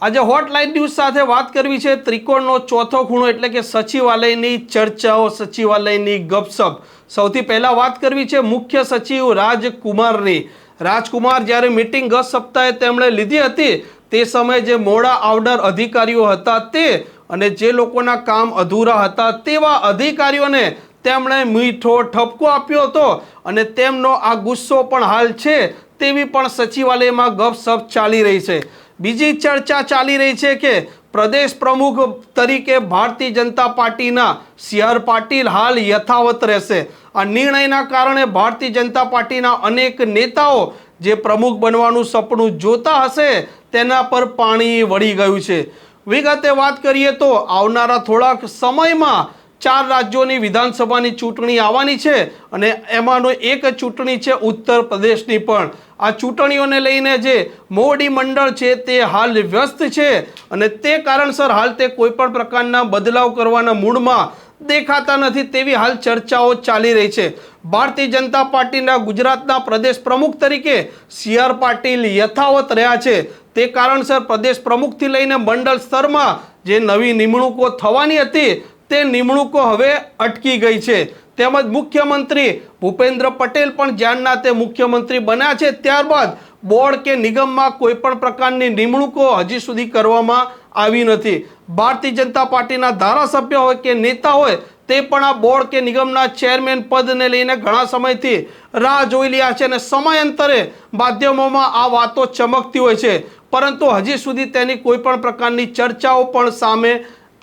આજે hotline news સાથે વાત કરવી છે ત્રિકોણનો ચોથો ખૂણો એટલે કે સચિવાલયની ચર્ચાઓ, સચિવાલયની ગપસપ. સૌથી પહેલા વાત કરવી છે મુખ્ય સચિવ રાજકુમારની. રાજકુમાર જ્યારે મીટિંગ ગત સપ્તાહે તેમણે લીધી હતી તે સમયે જે મોડા આવનાર અધિકારીઓ હતા તે અને જે લોકોના કામ અધૂરા હતા તેવા અધિકારીઓને તેમણે મીઠો ઠપકો આપ્યો હતો અને તેમનો આ ગુસ્સો પણ હાલ છે તેવી પણ સચિવાલયમાં ગપસપ ચાલી રહી છે. બીજી ચર્ચા ચાલી રહી છે કે પ્રદેશ પ્રમુખ તરીકે ભારતીય જનતા પાર્ટીના સી.આર. પાટીલ હાલ યથાવત રહેશે. આ નિર્ણયના કારણે ભારતીય જનતા પાર્ટીના અનેક નેતાઓ જે પ્રમુખ બનવાનું સપનું જોતા હશે તેના પર પાણી વળી ગયું છે. વિગતે વાત કરીએ તો આવનારા થોડાક સમયમાં 4 રાજ્યોની વિધાનસભાની ચૂંટણી આવવાની છે અને એમાંનો એક ચૂંટણી છે ઉત્તર પ્રદેશની પણ. આ ચૂંટણીઓને લઈને જે મોવડી મંડળ છે તે હાલ વ્યસ્ત છે અને તે કારણસર હાલ તે કોઈ પણ પ્રકારના બદલાવ કરવાના મૂડમાં દેખાતા નથી તેવી હાલ ચર્ચાઓ ચાલી રહી છે. ભારતીય જનતા પાર્ટીના ગુજરાતના પ્રદેશ પ્રમુખ તરીકે સી.આર. પાટીલ યથાવત રહ્યા છે. તે કારણસર પ્રદેશ પ્રમુખથી લઈને મંડળ સ્તરમાં જે નવી નિમણૂકો થવાની હતી તે નિમણૂકો હવે અટકી ગઈ છે. તેમજ મુખ્યમંત્રી ભૂપેન્દ્ર પટેલ પણ જ્યારના તે મુખ્યમંત્રી બન્યા છે ત્યારબાદ બોર્ડ કે નિગમમાં કોઈ પણ પ્રકારની નિમણૂકો હજી સુધી કરવામાં આવી નથી. ભારતીય જનતા પાર્ટીના ધારાસભ્ય હોય કે નેતા હોય તે પણ આ બોર્ડ કે નિગમના ચેરમેન પદને લઈને ઘણા સમયથી રાહ જોઈ રહ્યા છે અને સમયાંતરે માધ્યમોમાં આ વાતો ચમકતી હોય છે પરંતુ હજી સુધી તેની કોઈ પણ પ્રકારની ચર્ચાઓ પણ સામે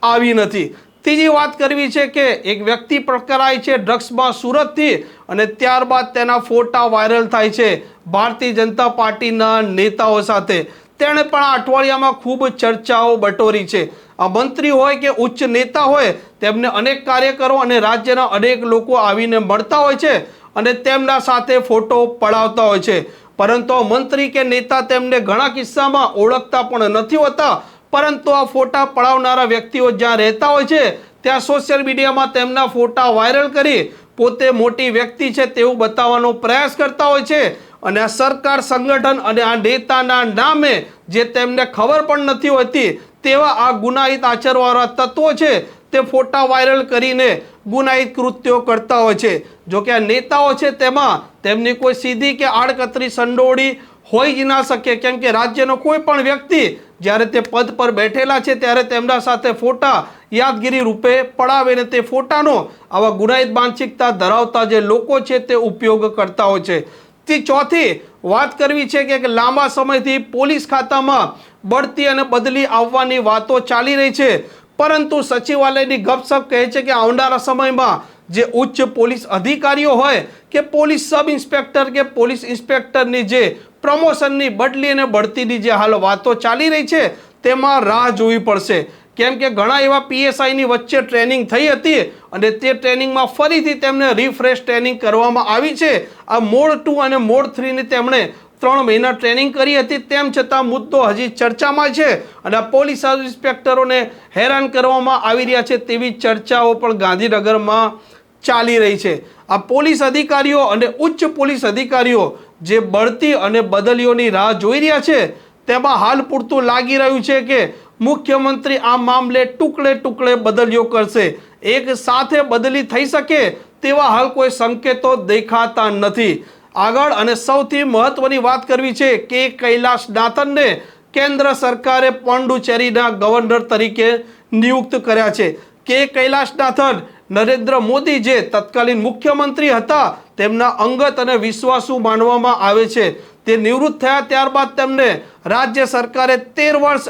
આવી નથી. ત્રીજી વાત કરવી છે કે એક વ્યક્તિ પકડાય છે ડ્રગ્સમાં સુરતથી અને ત્યારબાદ તેના ફોટા વાયરલ થાય છે ભારતીય જનતા પાર્ટીના નેતાઓ સાથે. તેણે પણ આ અઠવાડિયામાં ખૂબ ચર્ચાઓ બટોરી છે. આ મંત્રી હોય કે ઉચ્ચ નેતા હોય તેમને અનેક કાર્યકરો અને રાજ્યના અનેક લોકો આવીને મળતા હોય છે અને તેમના સાથે ફોટો પડાવતા હોય છે પરંતુ મંત્રી કે નેતા તેમને ઘણા કિસ્સામાં ઓળખતા પણ નથી હોતા પરંતુ આ ફોટા પડાવનારા વ્યક્તિઓ જ્યાં રહેતા હોય છે ત્યાં સોશિયલ મીડિયામાં તેમના ફોટા વાયરલ કરી પોતે મોટી વ્યક્તિ છે તેવું બતાવવાનો પ્રયાસ કરતા હોય છે અને આ સરકાર સંગઠન અને આ નેતાના નામે જે તેમને ખબર પણ નથી હોતી તેવા આ ગુનાહિત આચરવાળા તત્વો છે તે ફોટા વાયરલ કરીને ગુનાહિત કૃત્યો કરતા હોય છે. જો કે આ નેતાઓ છે તેમાં તેમની કોઈ સીધી કે આડકતરી સંડોવણી હોઈ જ ના શકે કેમ કે રાજ્યનો કોઈ પણ વ્યક્તિ જ્યારે તે પદ પર બેઠેલા છે ત્યારે તેમના સાથે ફોટા યાદગીરી રૂપે પડાવીને તે ફોટાનો આવા ગુનાહિત માનસિકતા ધરાવતા જે લોકો છે તે ઉપયોગ કરતા હોય છે. તે ચોથી વાત કરવી છે કે લાંબા સમયથી પોલીસ ખાતામાં બઢતી અને બદલી આવવાની વાતો ચાલી રહી છે પરંતુ સચિવાલયની ગપસપ કહે છે કે આવનારા સમયમાં જે ઉચ્ચ પોલીસ અધિકારીઓ હોય કે પોલીસ સબ ઇન્સ્પેક્ટર કે પોલીસ ઇન્સ્પેક્ટરની જે પ્રમોશનની બદલી અને બઢતીની જે હાલ વાતો ચાલી રહી છે તેમાં રાહ જોવી પડશે કેમ કે ઘણા એવા પીએસઆઈની વચ્ચે ટ્રેનિંગ થઈ હતી અને તે ટ્રેનિંગમાં ફરીથી તેમને રિફ્રેશ ટ્રેનિંગ કરવામાં આવી છે. આ મોડ 2 અને મોડ 3ની તેમણે 3 મહિના ટ્રેનિંગ કરી હતી તેમ છતાં મુદ્દો હજી ચર્ચામાં છે અને પોલીસ સબ ઇન્સ્પેક્ટરોને હેરાન કરવામાં આવી રહ્યા છે તેવી ચર્ચાઓ પણ ગાંધીનગરમાં ચાલી રહી છે. આ પોલીસ અધિકારીઓ અને ઉચ્ચ પોલીસ અધિકારીઓ જે બઢતી અને બદલીઓની રાહ જોઈ રહ્યા છે તેમાં હાલ પૂરતું લાગી રહ્યું છે કે મુખ્યમંત્રી આ મામલે ટુકડે બદલીઓ કરશે. એક સાથે બદલી થઈ શકે તેવા હાલ કોઈ સંકેતો દેખાતા નથી. આગળ અને સૌથી મહત્વની વાત કરવી છે કે કૈલાશનાથનને કેન્દ્ર સરકારે પોંડુચેરીના ગવર્નર તરીકે નિયુક્ત કર્યા છે. કે કૈલાશનાથન નરેન્દ્ર મોદી જે તત્કાલીન મુખ્યમંત્રી હતા તેમના અંગત અને વિશ્વાસુ માનવામાં આવે છે. તે નિવૃત્ત થયા ત્યારબાદ તેમને રાજ્ય સરકારે 13 વર્ષ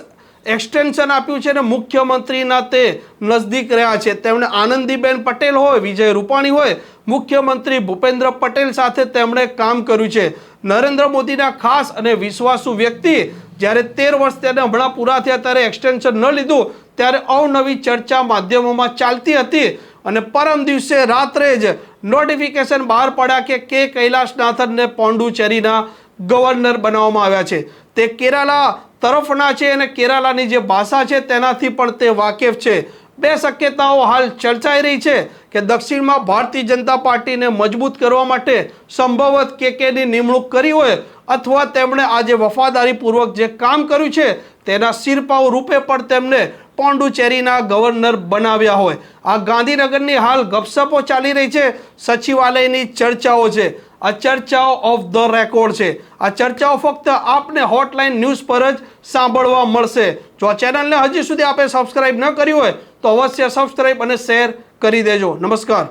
એક્સટેન્શન આપ્યું છે અને મુખ્યમંત્રીના તે નજદીક રહ્યા છે. તેમણે આનંદીબેન પટેલ હોય, વિજય રૂપાણી હોય, મુખ્યમંત્રી ભૂપેન્દ્ર પટેલ સાથે તેમણે કામ કર્યું છે. નરેન્દ્ર મોદીના ખાસ અને વિશ્વાસુ વ્યક્તિ જ્યારે 13 વર્ષ તેને હમણાં પૂરા થયા ત્યારે એક્સટેન્શન ન લીધું ત્યારે અવનવી ચર્ચા માધ્યમોમાં ચાલતી હતી અને પરમ દિવસે રાત્રે જ નોટિફિકેશન બહાર પડ્યા કે કૈલાશનાથનને પોંડુચેરીના ગવર્નર બનાવવામાં આવ્યા છે. તે કેરાલા તરફના છે અને કેરાલાની જે ભાષા છે તેનાથી પણ તે વાકેફ છે. બે શક્યતાઓ હાલ ચર્ચાઈ રહી છે કે દક્ષિણમાં ભારતીય જનતા પાર્ટીને મજબૂત કરવા માટે સંભવત કેકેની નિમણૂક કરી હોય અથવા તેમણે આજે વફાદારીપૂર્વક જે કામ કર્યું છે તેના શિરપાવ રૂપે પણ તેમને પોંડુચેરીના ગવર્નર બનાવ્યા હોય. આ ગાંધીનગરની હાલ ગપસપો ચાલી રહી છે, સચિવાલયની ચર્ચાઓ છે. આ ચર્ચાઓ ઓફ ધ રેકોર્ડ છે. આ ચર્ચાઓ ફક્ત આપને હોટલાઇન ન્યૂઝ પર જ સાંભળવા મળશે. જો આ ચેનલને હજી સુધી આપે સબસ્ક્રાઇબ ન કર્યું હોય તો અવશ્ય સબસ્ક્રાઇબ અને શેર કરી દેજો. નમસ્કાર.